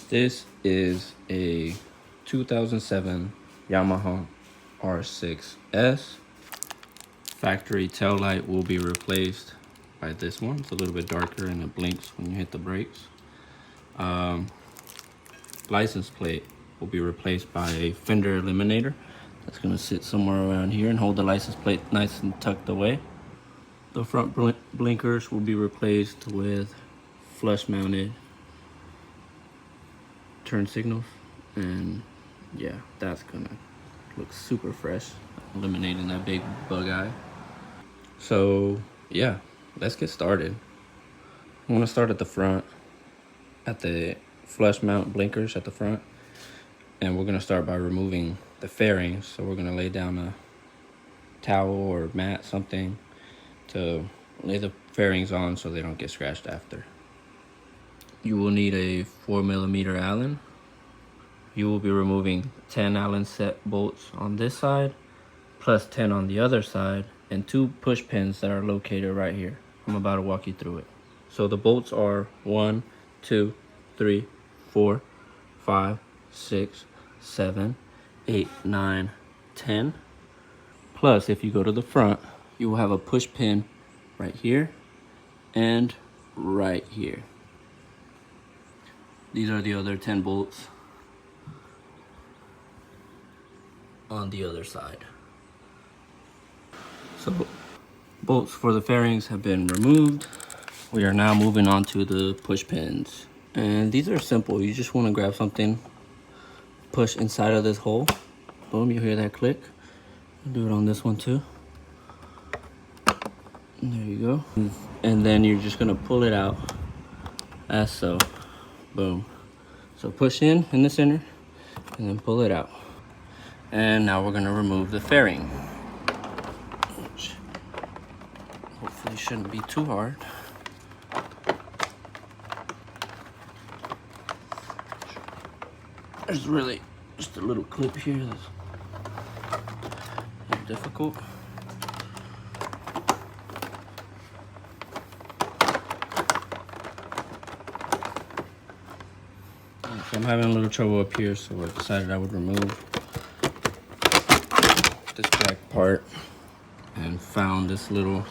This is a 2007 Yamaha R6s. Factory tail light will be replaced by this one. It's a little bit darker and it blinks when you hit the brakes. License plate will be replaced by a fender eliminator. That's gonna sit somewhere around here and hold the license plate nice and tucked away. The front blinkers will be replaced with flush mounted turn signals, and yeah, that's gonna look super fresh, eliminating that big bug eye. So yeah, let's get started. I'm gonna start at the front, at the flush mount blinkers at the front, and we're gonna start by removing the fairings. So we're gonna lay down a towel or mat, something to lay the fairings on so they don't get scratched after. You will need a 4mm Allen. You will be removing 10 Allen set bolts on this side, plus 10 on the other side, and 2 push pins that are located right here. I'm about to walk you through it. So the bolts are 1, 2, 3, 4, 5, 6, 7, 8, 9, 10. Plus, if you go to the front, you will have a push pin right here and right here. These are the other 10 bolts on the other side. So bolts for the fairings have been removed. We are now moving on to the push pins. And these are simple. You just want to grab something, push inside of this hole. Boom, you hear that click. Do it on this one too. And there you go. And then you're just gonna pull it out as so. Boom. So push in the center and then pull it out. And now we're gonna remove the fairing, which hopefully shouldn't be too hard. There's really just a little clip here that's a little difficult. I'm having a little trouble up here, so I decided I would remove this back part and found this little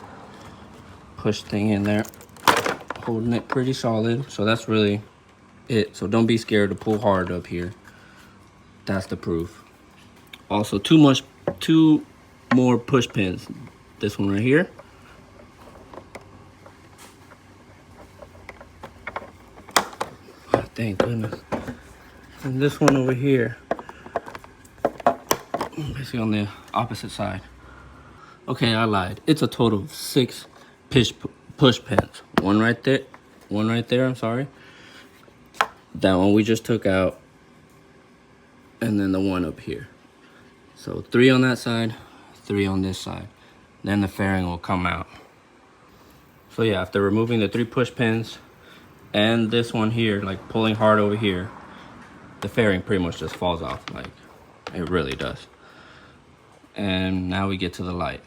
push thing in there, holding it pretty solid. So that's really it. So don't be scared to pull hard up here. That's the proof. Also, two more push pins. This one right here. Oh, thank goodness. And this one over here, basically on the opposite side. Okay, I lied. It's a total of 6 push pins. One right there, I'm sorry. That one we just took out, and then the one up here. So 3 on that side, 3 on this side. Then the fairing will come out. So yeah, after removing the 3 push pins and this one here, like pulling hard over here, the fairing pretty much just falls off, like it really does. And now we get to the light.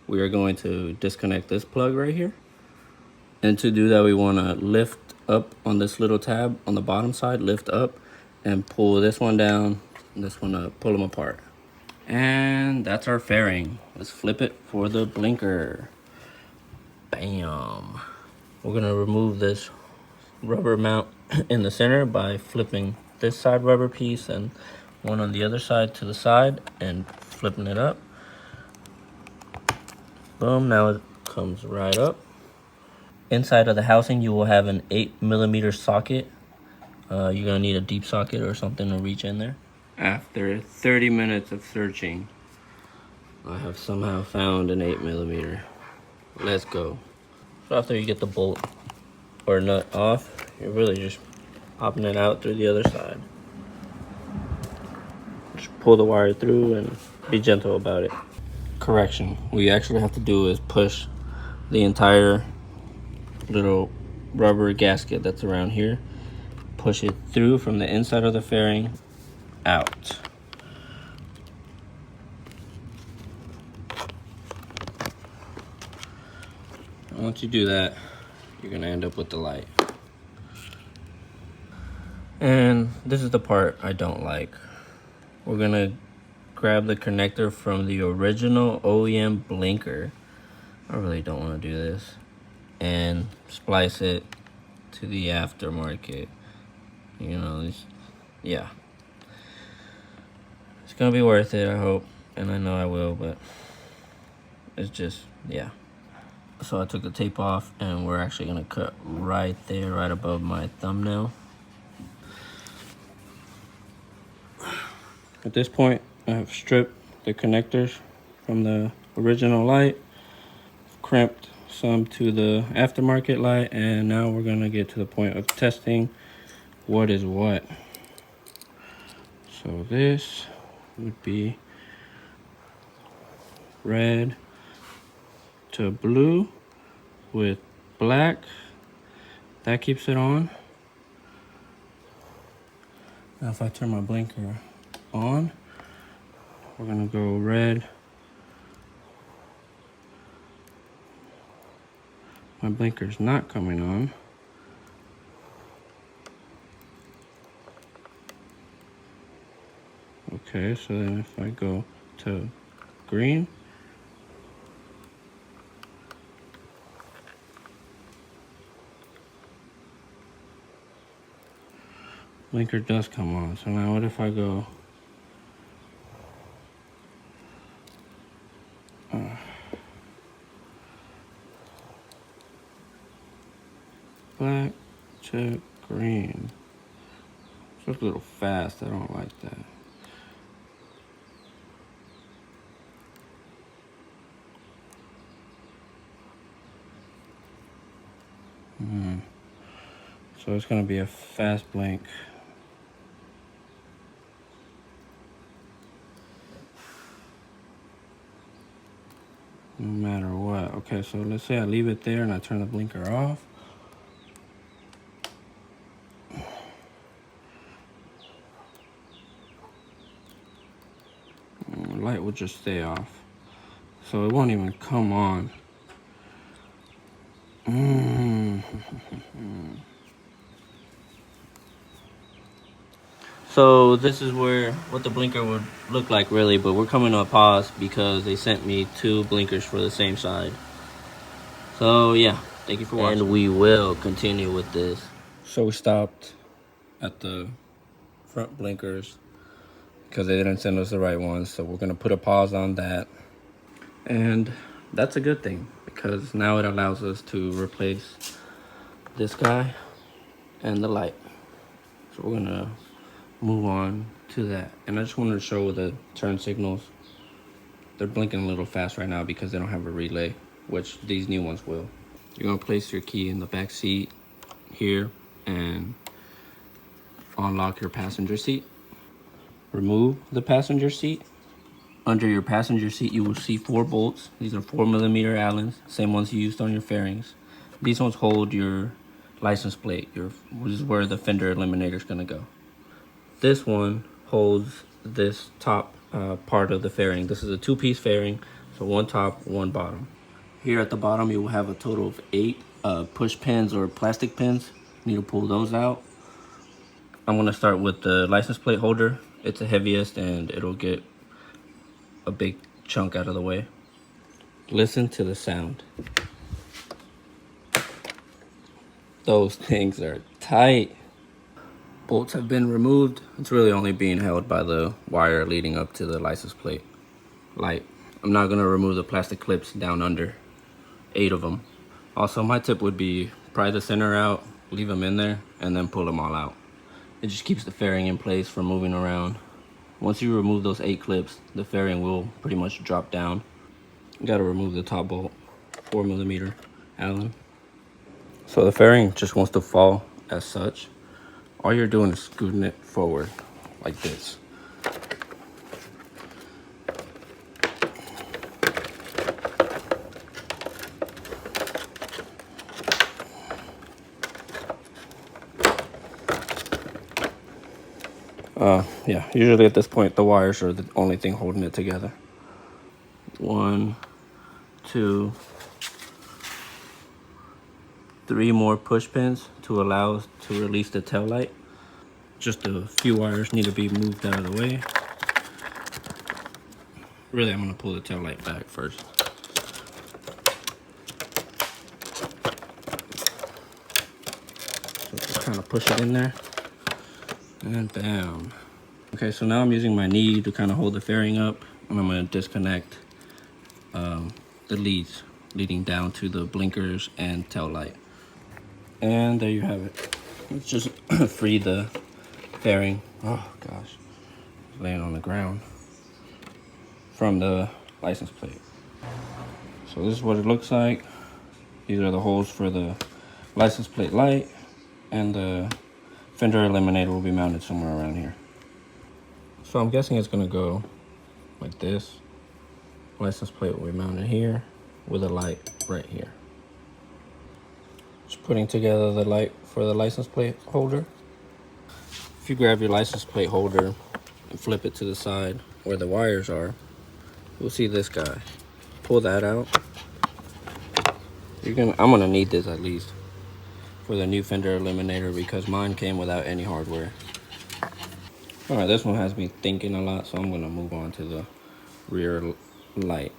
We are going to disconnect this plug right here. And to do that, we want to lift up on this little tab on the bottom side, lift up and pull this one down, and this one up, pull them apart. And that's our fairing. Let's flip it for the blinker. Bam. We're gonna remove this rubber mount in the center by flipping this side rubber piece and one on the other side to the side and flipping it up. Boom, now it comes right up. Inside of the housing, you will have an 8mm socket. You're gonna need a deep socket or something to reach in there. After 30 minutes of searching, I have somehow found an 8mm. Let's go. So after you get the bolt or nut off, you're really just popping it out through the other side. Just pull the wire through and be gentle about it. Correction, what you actually have to do is push the entire little rubber gasket that's around here, push it through from the inside of the fairing out. And once you do that, you're gonna end up with the light. And this is the part I don't like. We're gonna grab the connector from the original OEM blinker. I really don't want to do this. And splice it to the aftermarket. You know, yeah. It's gonna be worth it, I hope. And I know I will, but it's just, yeah. So I took the tape off, and we're actually gonna cut right there, right above my thumbnail. At this point, I have stripped the connectors from the original light, crimped some to the aftermarket light, and now we're gonna get to the point of testing what is what. So this would be red to blue with black. That keeps it on. Now if I turn my blinker on, we're gonna go red. My blinker's not coming on. Okay, so then if I go to green, blinker does come on. So now what if I go black to green? It's a little fast, I don't like that. So it's gonna be a fast blink. No matter what. Okay, so let's say I leave it there and I turn the blinker off. The light will just stay off. So it won't even come on. So this is what the blinker would look like really, but we're coming to a pause because they sent me 2 blinkers for the same side. So yeah, thank you for watching. And we will continue with this. So we stopped at the front blinkers because they didn't send us the right ones. So we're gonna put a pause on that. And that's a good thing because now it allows us to replace this guy and the light. So we're gonna move on to that. And I just wanted to show the turn signals. They're blinking a little fast right now because they don't have a relay, which these new ones will. You're gonna place your key in the back seat here and unlock your passenger seat. Remove the passenger seat. Under your passenger seat, you will see 4 bolts. These are 4mm Allens, same ones you used on your fairings. These ones hold your license plate, which is where the fender eliminator is gonna go. This one holds this top part of the fairing. This is a 2-piece fairing, so 1 top, 1 bottom. Here at the bottom, you will have a total of 8 push pins or plastic pins. You need to pull those out. I'm gonna start with the license plate holder. It's the heaviest and it'll get a big chunk out of the way. Listen to the sound. Those things are tight. Bolts have been removed. It's really only being held by the wire leading up to the license plate light. I'm not gonna remove the plastic clips down under, 8 of them. Also, my tip would be pry the center out, leave them in there, and then pull them all out. It just keeps the fairing in place from moving around. Once you remove those 8 clips, the fairing will pretty much drop down. You gotta remove the top bolt, 4mm Allen. So the fairing just wants to fall as such. All you're doing is scooting it forward like this. Yeah, usually at this point, the wires are the only thing holding it together. 1, 2, 3 more push pins to allow us to release the tail light. Just a few wires need to be moved out of the way. Really, I'm gonna pull the tail light back first. So just kind of push it in there, and bam. Okay, so now I'm using my knee to kind of hold the fairing up, and I'm gonna disconnect the leads leading down to the blinkers and tail light. And there you have it. Let's just free the fairing. Oh gosh, it's laying on the ground from the license plate. So this is what it looks like. These are the holes for the license plate light, and the fender eliminator will be mounted somewhere around here. So I'm guessing it's gonna go like this. License plate will be mounted here with a light right here. Just putting together the light for the license plate holder. If you grab your license plate holder and flip it to the side where the wires are, you'll see this guy. Pull that out. I'm gonna need this at least for the new fender eliminator because mine came without any hardware. All right, this one has me thinking a lot, so I'm gonna move on to the rear light.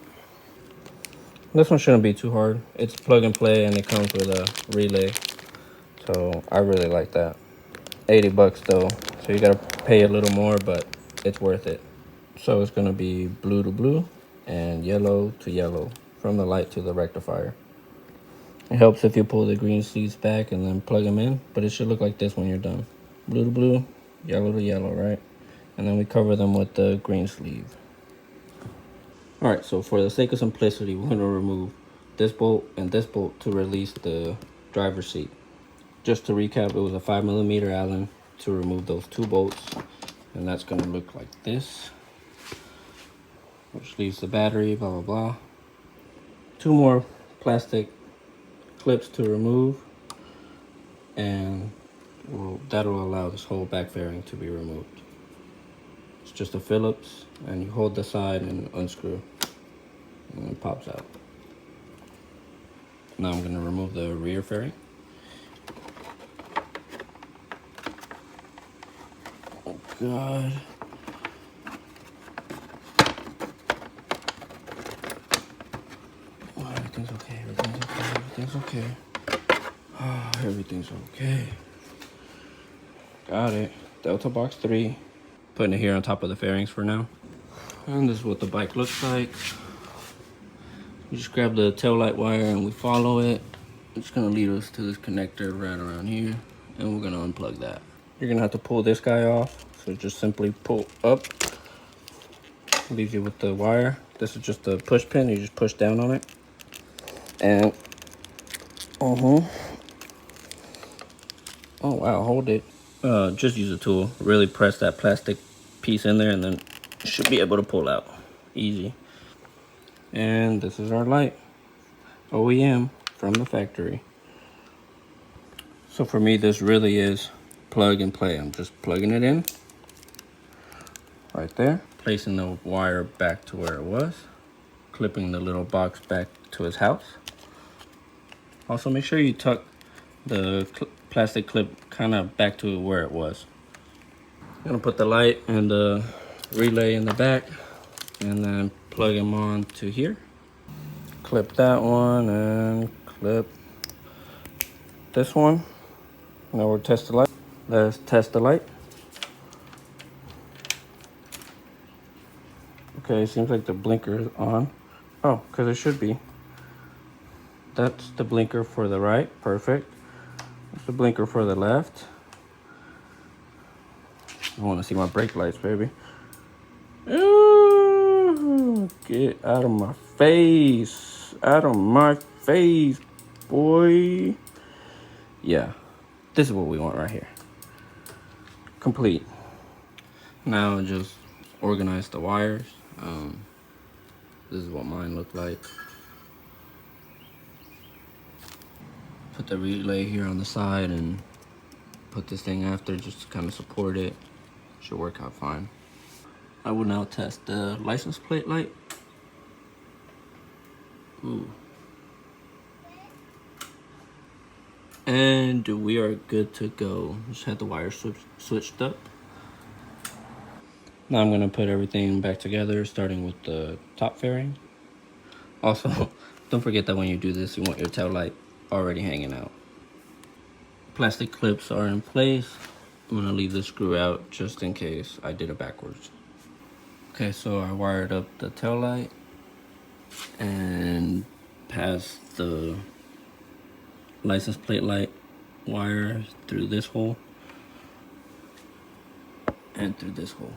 This one shouldn't be too hard. It's plug and play and it comes with a relay. So I really like that. 80 bucks though. So you gotta pay a little more, but it's worth it. So it's gonna be blue to blue and yellow to yellow from the light to the rectifier. It helps if you pull the green sleeves back and then plug them in, but it should look like this when you're done. Blue to blue, yellow to yellow, right? And then we cover them with the green sleeve. All right, so for the sake of simplicity, we're gonna remove this bolt and this bolt to release the driver's seat. Just to recap, it was a 5mm Allen to remove those two bolts, and that's gonna look like this, which leaves the battery, blah, blah, blah. Two more plastic clips to remove, and that'll allow this whole back fairing to be removed. It's just a Phillips, and you hold the side and unscrew, and it pops out. Now I'm gonna remove the rear fairing. Oh God. Oh, everything's okay, everything's okay, everything's okay. Oh, everything's okay. Got it. Delta box 3. Putting it here on top of the fairings for now. And this is what the bike looks like. You just grab the tail light wire and we follow it. It's gonna lead us to this connector right around here, and we're gonna unplug that. You're gonna have to pull this guy off. So just simply pull up. Leaves you with the wire. This is just a push pin. You just push down on it. And oh wow, hold it. Just use a tool. Really press that plastic piece in there, and then you should be able to pull out. Easy. And this is our light. OEM from the factory. So for me, this really is plug and play. I'm just plugging it in right there, placing the wire back to where it was, clipping the little box back to his house. Also, make sure you tuck the plastic clip kind of back to where it was. I'm gonna put the light and the relay in the back, and then plug them on to here. Clip that one and clip this one. Now we'll test the light. Let's test the light. Okay, seems like the blinker is on. Oh, because it should be. That's the blinker for the right, perfect. That's the blinker for the left. I want to see my brake lights, baby. Ooh, get out of my face. Out of my face, boy. Yeah, this is what we want right here. Complete. Now just organize the wires. This is what mine looked like. Put the relay here on the side and put this thing after just to kind of support it. Should work out fine. I will now test the license plate light. Ooh. And we are good to go. Just had the wire switched up. Now I'm gonna put everything back together, starting with the top fairing. Also, don't forget that when you do this, you want your tail light already hanging out. Plastic clips are in place. I'm gonna leave the screw out just in case I did it backwards. Okay, so I wired up the tail light and passed the license plate light wire through this hole and through this hole,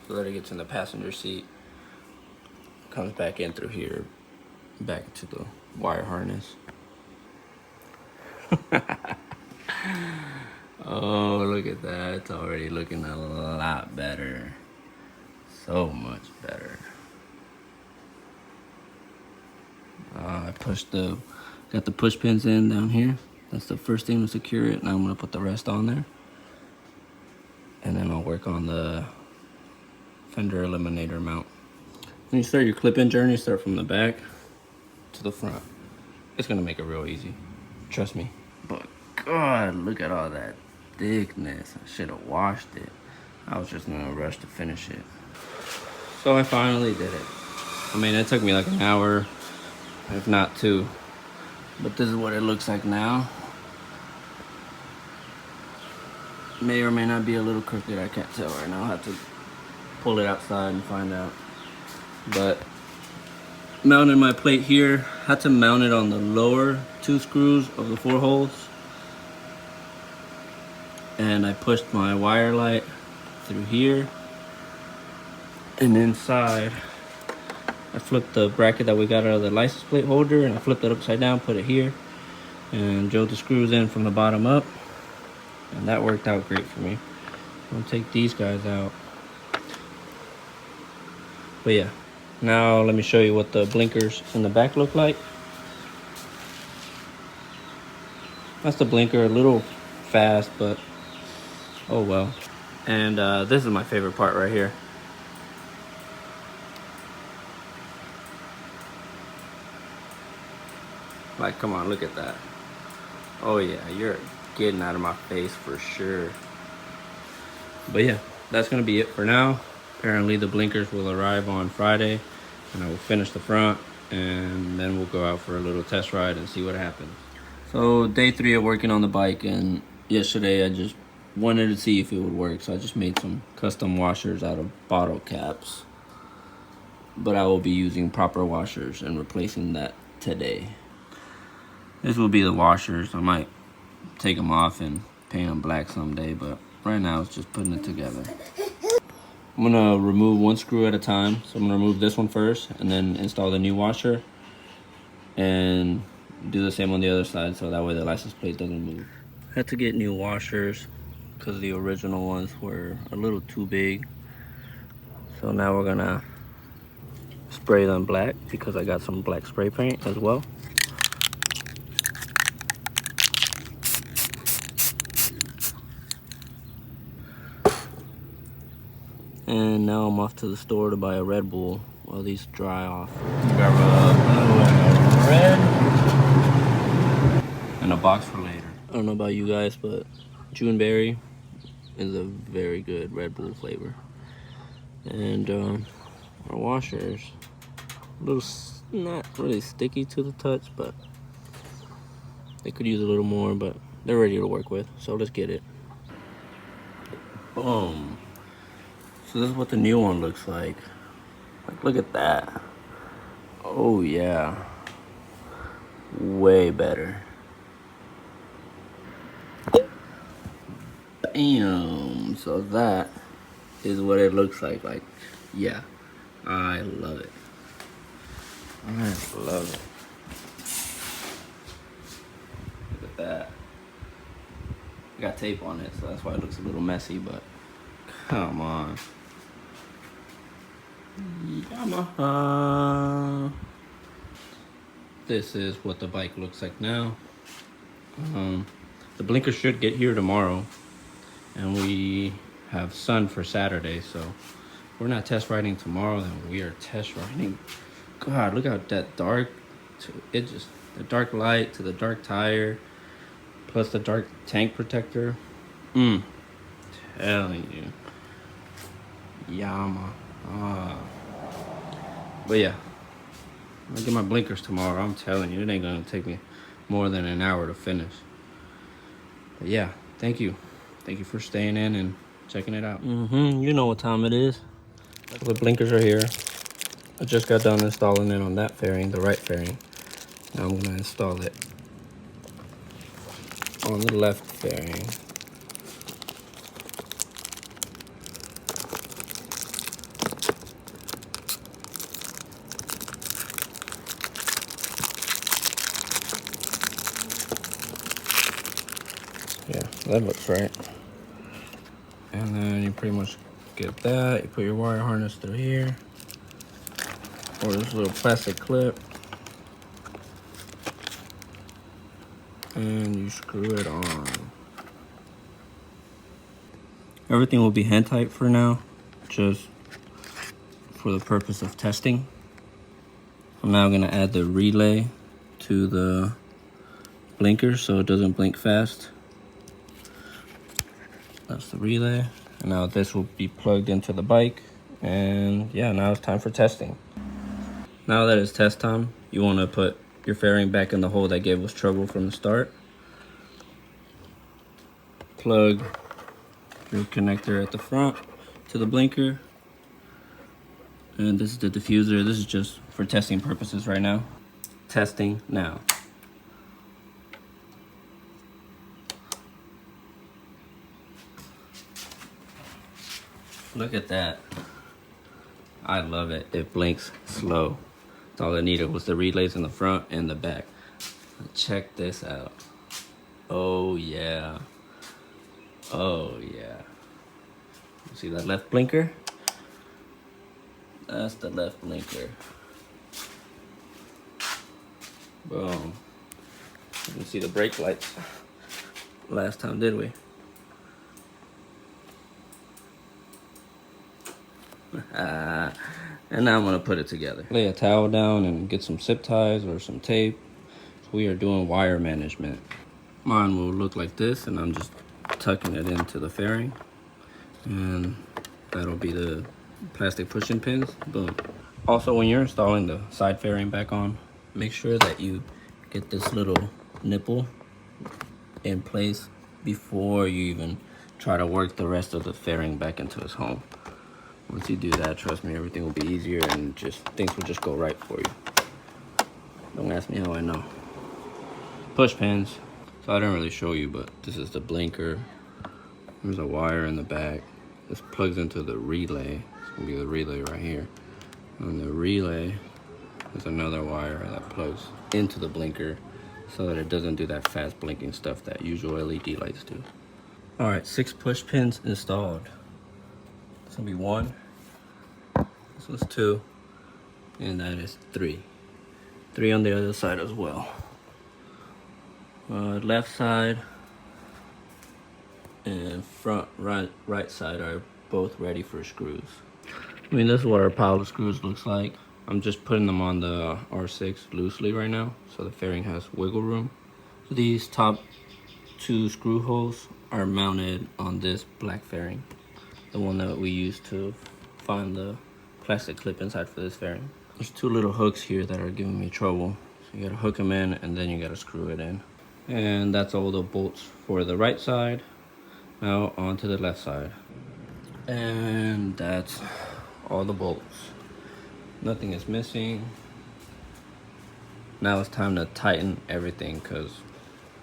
so that it gets in the passenger seat, comes back in through here, back to the wire harness. Oh, look at that. It's already looking a lot better. So much better. I got the push pins in down here. That's the first thing to secure it. Now I'm gonna put the rest on there. And then I'll work on the fender eliminator mount. When you start your clip-in journey, start from the back to the front. It's gonna make it real easy. Trust me. But God, look at all that thickness. I should have washed it. I was just gonna rush to finish it. So I finally did it. I mean, it took me like an hour, if not two. But this is what it looks like now. May or may not be a little crooked, I can't tell right now. I'll have to pull it outside and find out. But mounted my plate here. Had to mount it on the lower 2 screws of the 4 holes. And I pushed my wire light through here. And inside, I flipped the bracket that we got out of the license plate holder, and I flipped it upside down, put it here, and drilled the screws in from the bottom up. And that worked out great for me. I'm gonna take these guys out. But yeah, now let me show you what the blinkers in the back look like. That's the blinker, a little fast, but oh well. And this is my favorite part right here. Like, come on, look at that. Oh yeah, you're getting out of my face for sure. But yeah, that's gonna be it for now. Apparently the blinkers will arrive on Friday, and I will finish the front, and then we'll go out for a little test ride and see what happens. So day 3 of working on the bike, and yesterday I just wanted to see if it would work, so I just made some custom washers out of bottle caps. But I will be using proper washers and replacing that today. This will be the washers. I might take them off and paint them black someday, but right now it's just putting it together. I'm gonna remove 1 screw at a time. So I'm gonna remove this one first and then install the new washer and do the same on the other side, so that way the license plate doesn't move. I had to get new washers because the original ones were a little too big. So now we're gonna spray them black because I got some black spray paint as well. And now I'm off to the store to buy a Red Bull while these dry off. Grab a blue and a red. And a box for later. I don't know about you guys, but June Berry is a very good Red Bull flavor. And our washers, a little, not really sticky to the touch, but they could use a little more, but they're ready to work with, so let's get it. Boom. So this is what the new one looks like. Like, look at that. Oh yeah. Way better. Bam. So that is what it looks like. Like, yeah. I love it. I love it. Look at that. I got tape on it, so that's why it looks a little messy, but come on. Yamaha. This is what the bike looks like now. The blinker should get here tomorrow, and we have sun for Saturday, so if we're not test riding tomorrow, then we are test riding. God, look how that dark, the dark light to the dark tire. plus the dark tank protector. Telling you, yamaha. But yeah, I'll get my blinkers tomorrow. I'm telling you, it ain't gonna take me more than an hour to finish. But yeah, thank you for staying in and checking it out. You know what time it is. So the blinkers are here. I just got done installing it on that fairing, the right fairing. Now I'm gonna install it on the left fairing. Yeah, that looks right. And then you pretty much get that. You put your wire harness through here, or this little plastic clip, and you screw it on. Everything will be hand tight for now, just for the purpose of testing. I'm now gonna add the relay to the blinker so it doesn't blink fast. That's the relay. And now this will be plugged into the bike. And yeah, now it's time for testing. Now that it's test time, you wanna put your fairing back in the hole that gave us trouble from the start. Plug your connector at the front to the blinker. And this is the diffuser. This is just for testing purposes right now. Testing now. Look at that. I love it. It blinks slow. That's all I needed was the relays in the front and the back. Check this out. Oh yeah. Oh yeah. See that left blinker? That's the left blinker. Boom. You can see the brake lights. Last time, did we? And now I'm gonna put it together. Lay a towel down and get some zip ties or some tape. So we are doing wire management. Mine will look like this, and I'm just tucking it into the fairing. And that'll be the plastic pushing pins. Boom. Also, when you're installing the side fairing back on, make sure that you get this little nipple in place before you even try to work the rest of the fairing back into its home. Once you do that, trust me, everything will be easier and just things will just go right for you. Don't ask me how I know. Push pins. So I didn't really show you, but this is the blinker. There's a wire in the back. This plugs into the relay. It's gonna be the relay right here. On the relay, there's another wire that plugs into the blinker so that it doesn't do that fast blinking stuff that usual LED lights do. All right, 6 push pins installed. This will be 1. This one's 2, and that is 3. 3 on the other side as well. Left side and front right side are both ready for screws. I mean, this is what our pile of screws looks like. I'm just putting them on the R6 loosely right now, so the fairing has wiggle room. These top 2 screw holes are mounted on this black fairing, the one that we used to find the plastic clip inside for this fairing. There's 2 little hooks here that are giving me trouble. So you gotta hook them in and then you gotta screw it in. And that's all the bolts for the right side. Now onto the left side. And that's all the bolts. Nothing is missing. Now it's time to tighten everything because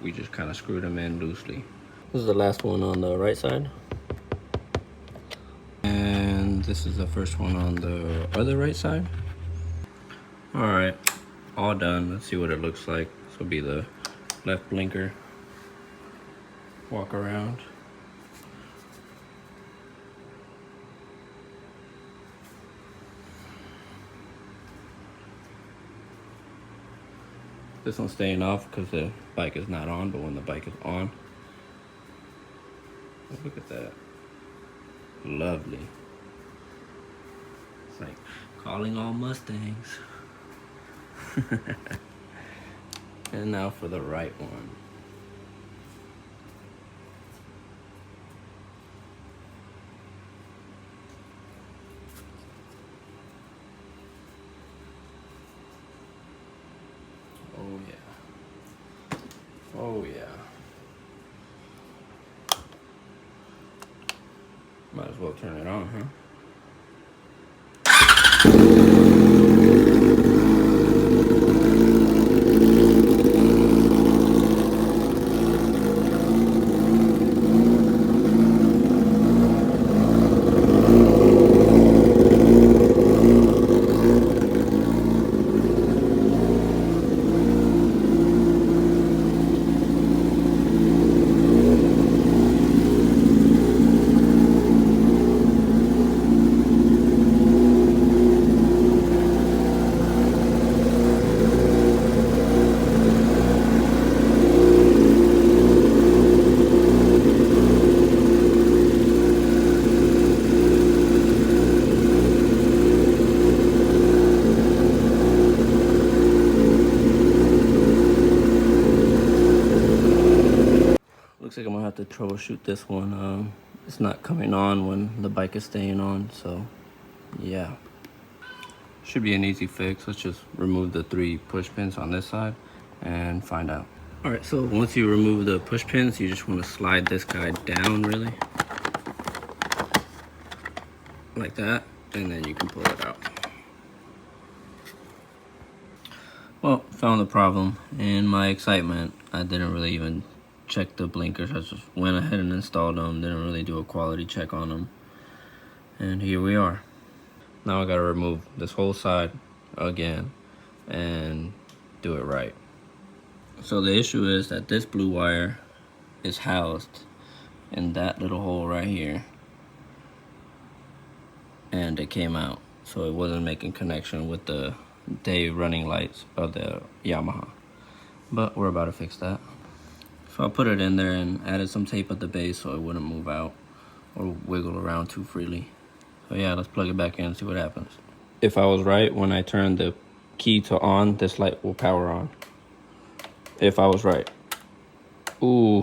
we just kind of screwed them in loosely. This is the last one on the right side. And this is the first one on the other right side. All right, all done. Let's see what it looks like. This will be the left blinker. Walk around. This one's staying off because the bike is not on, but when the bike is on, look at that. Lovely. It's like calling all Mustangs. And now for the right one. Oh yeah. Might as well turn it on, huh? Looks like I'm gonna have to troubleshoot this one. It's not coming on when the bike is staying on, so yeah. Should be an easy fix. Let's just remove the 3 push pins on this side and find out. All right, so once you remove the push pins, you just want to slide this guy down really, like that, and then you can pull it out. Well, found the problem. In my excitement, I didn't really even check the blinkers. I just went ahead and installed them, didn't really do a quality check on them, and here we are. Now I gotta remove this whole side again and do it right. So the issue is that this blue wire is housed in that little hole right here, and it came out, so it wasn't making connection with the day running lights of the Yamaha. But we're about to fix that. So I put it in there and added some tape at the base so it wouldn't move out or wiggle around too freely. So yeah, let's plug it back in and see what happens. If I was right, when I turn the key to on, this light will power on. If I was right. Ooh,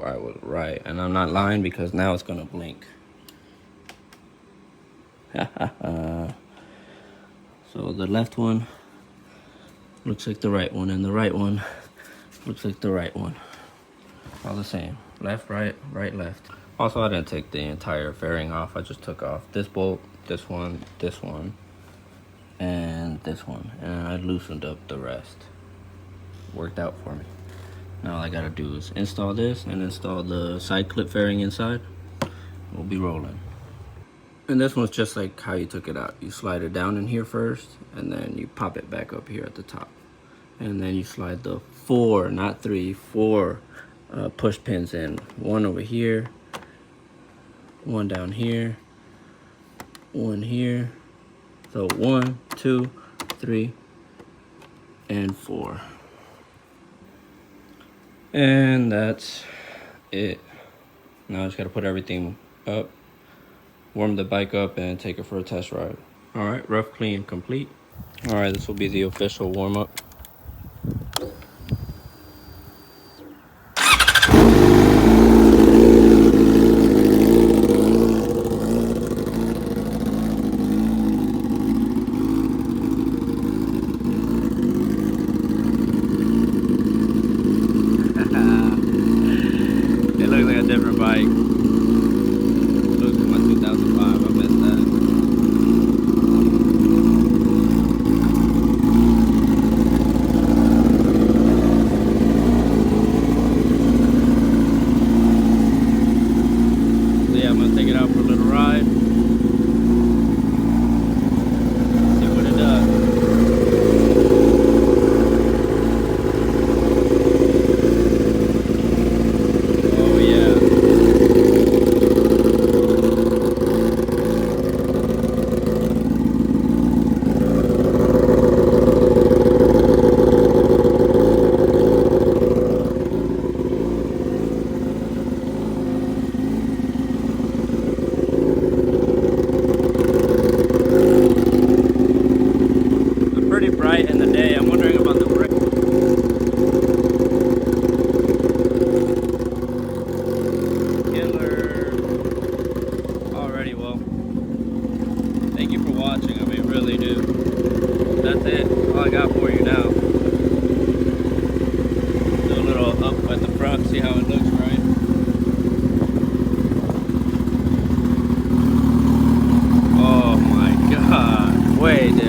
I was right. And I'm not lying because now it's gonna blink. So the left one looks like the right one, and the right one looks like the right one. All the same. Left, right, right, left. Also, I didn't take the entire fairing off. I just took off this bolt, this one, and this one. And I loosened up the rest. Worked out for me. Now all I gotta do is install this and install the side clip fairing inside. We'll be rolling. And this one's just like how you took it out. You slide it down in here first, and then you pop it back up here at the top. And then you slide the 4, not 3, 4 push pins in. One over here, one down here, one here. So 1, 2, 3, and 4. And that's it. Now I just gotta put everything up, warm the bike up, and take it for a test ride. All right, rough clean complete. All right, this will be the official warm up. It looks like a different bike. It looks like my 2005. I missed that. So yeah, I'm gonna take it out for a little ride. See what it does. Oh yeah. Pretty bright in the day. I'm wondering about the brick. Killer. Alrighty, well, thank you for watching. I mean, really do. That's it. All I got for you now. Do a little Wait,